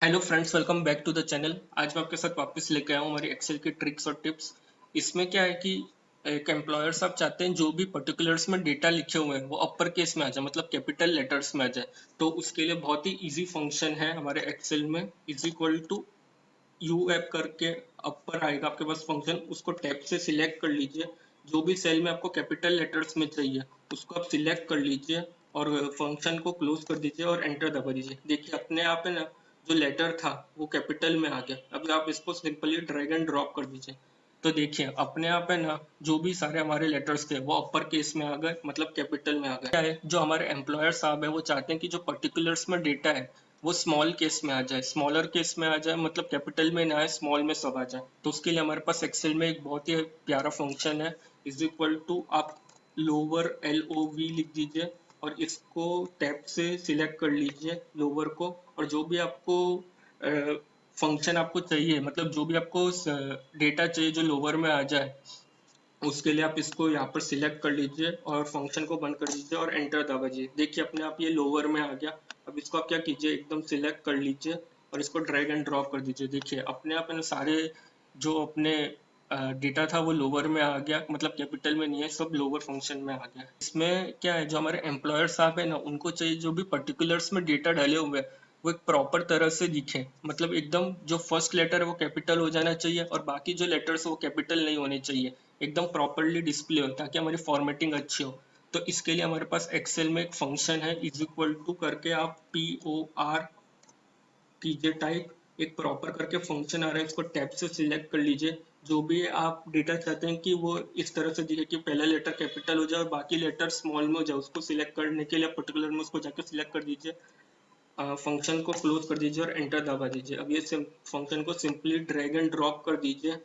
Hello friends, welcome back to the channel. आज मैं आपके साथ वापस लेके आया हूँ हमारी एक्सेल की ट्रिक्स और टिप्स। इसमें क्या है कि एक एम्प्लॉयर साहब चाहते हैं जो भी पर्टिकुलर्स में डेटा लिखे हुए हैं वो अपर केस में आ जाए, मतलब कैपिटल लेटर्स में आ जाए। तो उसके लिए बहुत ही इजी फंक्शन है हमारे एक्सेल में, इज इक्वल टू यू ऐप करके अपर आएगा आपके पास फंक्शन। उसको टैब से सिलेक्ट कर लीजिए। जो भी सेल में आपको कैपिटल लेटर्स में चाहिए उसको आप सिलेक्ट कर लीजिए और फंक्शन को क्लोज कर दीजिए और एंटर दबा दीजिए। देखिए अपने आप है ना, जो लेटर था वो कैपिटल में आ गया। अभी आप इसको सिंपली ड्रैग एंड ड्रॉप कर दीजिए तो देखिए अपने आप है ना, जो भी सारे हमारे लेटर्स थे वो अपर केस में आ गए, मतलब कैपिटल में आ गए। क्या है, जो हमारे एम्प्लॉयर साहब है वो चाहते हैं कि जो पर्टिकुलर्स में डेटा है वो स्मॉल केस में आ जाए, स्मॉलर केस में आ जाए, मतलब कैपिटल में ना आए, स्मॉल में सब आ जाए। तो उसके लिए हमारे पास एक्सेल में एक बहुत ही प्यारा फंक्शन है, इज इक्वल टू आप लोअर LOV लिख दीजिए और इसको टैब से सिलेक्ट कर लीजिए लोअर को। और जो भी आपको फंक्शन आपको चाहिए, मतलब जो भी आपको डेटा चाहिए जो लोअर में आ जाए, उसके लिए आप इसको यहाँ पर सिलेक्ट कर लीजिए और फंक्शन को बंद कर दीजिए और एंटर दबाइए। देखिए अपने आप ये लोअर में आ गया। अब इसको आप क्या कीजिए, एकदम सिलेक्ट कर लीजिए और इसको ड्रैग एंड ड्रॉप कर दीजिए। देखिए अपने आप है ना, सारे जो अपने डेटा था वो लोअर में आ गया, मतलब कैपिटल में नहीं है, सब लोअर फंक्शन में आ गया। इसमें क्या है, जो हमारे एम्प्लॉयर साहब है ना, उनको चाहिए जो भी पर्टिकुलर्स में डेटा डाले हुए हैं वो एक प्रॉपर तरह से दिखे, मतलब एकदम जो फर्स्ट लेटर है वो कैपिटल हो जाना चाहिए और बाकी जो लेटर्स है वो कैपिटल नहीं होने चाहिए, एकदम प्रॉपरली डिस्प्ले हो ताकि हमारी फॉर्मेटिंग अच्छी हो। तो इसके लिए हमारे पास एक्सेल में एक फंक्शन है, इज इक्वल टू करके आप POR कीजिए टाइप, एक प्रॉपर करके फंक्शन आ रहा है, इसको टैब से सिलेक्ट कर लीजिए। जो भी आप डेटा चाहते हैं कि वो इस तरह से दिखे कि पहला लेटर कैपिटल हो जाए और बाकी लेटर स्मॉल में हो जाए, उसको सिलेक्ट करने के लिए पर्टिकुलर में उसको जाकर सिलेक्ट कर दीजिए। फंक्शन को क्लोज कर दीजिए और एंटर दबा दीजिए। अब ये फंक्शन को सिंपली ड्रैग एंड ड्रॉप कर दीजिए।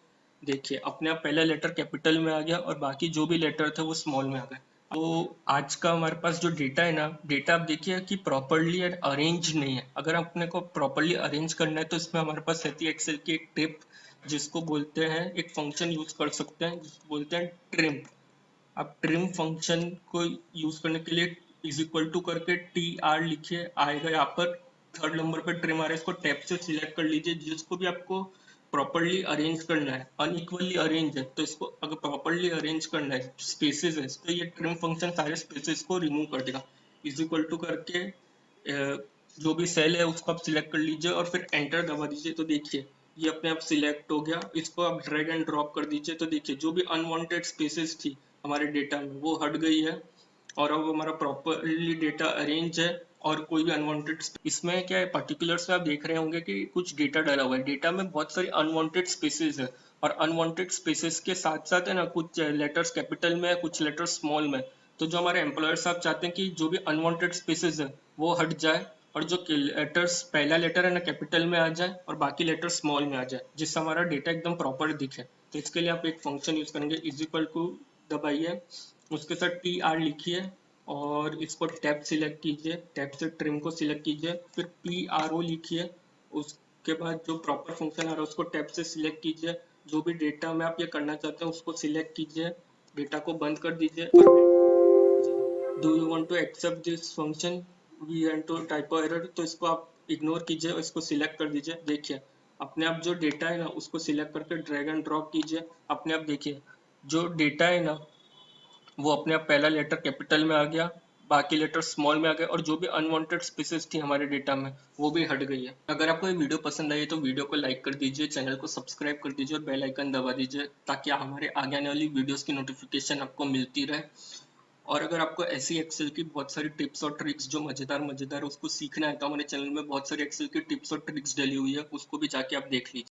देखिए अपने आप पहला लेटर कैपिटल में आ गया और बाकी जो भी लेटर थे वो स्मॉल में आ गए। तो आज का हमारे पास जो डेटा है ना, डेटा आप देखिए कि प्रॉपरली अरेंज नहीं है। अगर अपने को प्रॉपरली अरेंज करना है तो इसमें हमारे पास रहती है एक्सेल की एक टिप, जिसको बोलते हैं, एक फंक्शन यूज कर सकते हैं जिसको बोलते हैं ट्रिम। आप ट्रिम फंक्शन को यूज करने के लिए इज इक्वल टू करके TR लिखिए, आएगा यहाँ पर थर्ड नंबर पर ट्रिम आ रहा है। इसको टैब से सिलेक्ट कर लीजिए। जिसको भी आपको प्रॉपरली अरेंज करना है, अनइक्वली अरेंज है तो इसको अगर प्रॉपरली अरेंज करना है, स्पेसेस है तो ये ट्रिम फंक्शन सारे स्पेसेस को रिमूव कर देगा। इज इक्वल टू करके जो भी सेल है उसको आप सिलेक्ट कर लीजिए और फिर एंटर दबा दीजिए। तो देखिए ये अपने आप सिलेक्ट हो गया। इसको आप ड्रैग एंड ड्रॉप कर दीजिए तो देखिए जो भी अनवांटेड स्पेसेस थी हमारे डेटा में वो हट गई है और अब हमारा प्रॉपरली डेटा अरेंज है और कोई भी अनवांटेड। इसमें क्या है, पर्टिकुलर्स में आप देख रहे होंगे कि कुछ डेटा डाला हुआ है, डेटा में बहुत सारी अनवांटेड स्पेसेस है और अनवांटेड स्पेसेस के साथ साथ है ना, कुछ लेटर्स कैपिटल में है, कुछ लेटर्स स्मॉल में। तो जो हमारे एम्प्लॉयर साहब चाहते हैं कि जो भी अनवांटेड स्पेसेस है वो हट जाए और जो लेटर्स, पहला लेटर है ना कैपिटल में आ जाए और बाकी लेटर स्मॉल में आ जाए, जिससे हमारा डेटा एकदम प्रॉपर दिखे। तो इसके लिए आप एक फंक्शन यूज करेंगे, इज इक्वल टू दबाइए, उसके साथ TR लिखिए और इसको टैब सिलेक्ट कीजिए, टैब से ट्रिम को सिलेक्ट कीजिए, फिर PRO लिखिए। उसके बाद जो प्रॉपर फंक्शन आ रहा है उसको टैब से सिलेक्ट कीजिए। जो भी डेटा में आप ये करना चाहते हैं उसको सिलेक्ट कीजिए, डेटा को बंद कर दीजिए और do you want to accept this function, we want to typo error, तो इसको आप इग्नोर कीजिए और इसको सिलेक्ट कर दीजिए। देखिए अपने आप जो डेटा है ना उसको सिलेक्ट करके ड्रैग एंड ड्रॉप कीजिए। अपने आप देखिए जो डेटा है ना वो अपने आप पहला लेटर कैपिटल में आ गया, बाकी लेटर स्मॉल में आ गए और जो भी अनवांटेड स्पेसेस थी हमारे डेटा में वो भी हट गई है। अगर आपको ये वीडियो पसंद आई तो वीडियो को लाइक कर दीजिए, चैनल को सब्सक्राइब कर दीजिए और बेल आइकन दबा दीजिए ताकि हमारे आगे आने वाली वीडियोस की नोटिफिकेशन आपको मिलती रहे। और अगर आपको ऐसी एक्सेल की बहुत सारी टिप्स और ट्रिक्स जो मजेदार मजेदार उसको सीखना है तो हमारे चैनल में बहुत सारी एक्सेल की टिप्स और ट्रिक्स डली हुई है, उसको भी जाके आप देख लीजिए।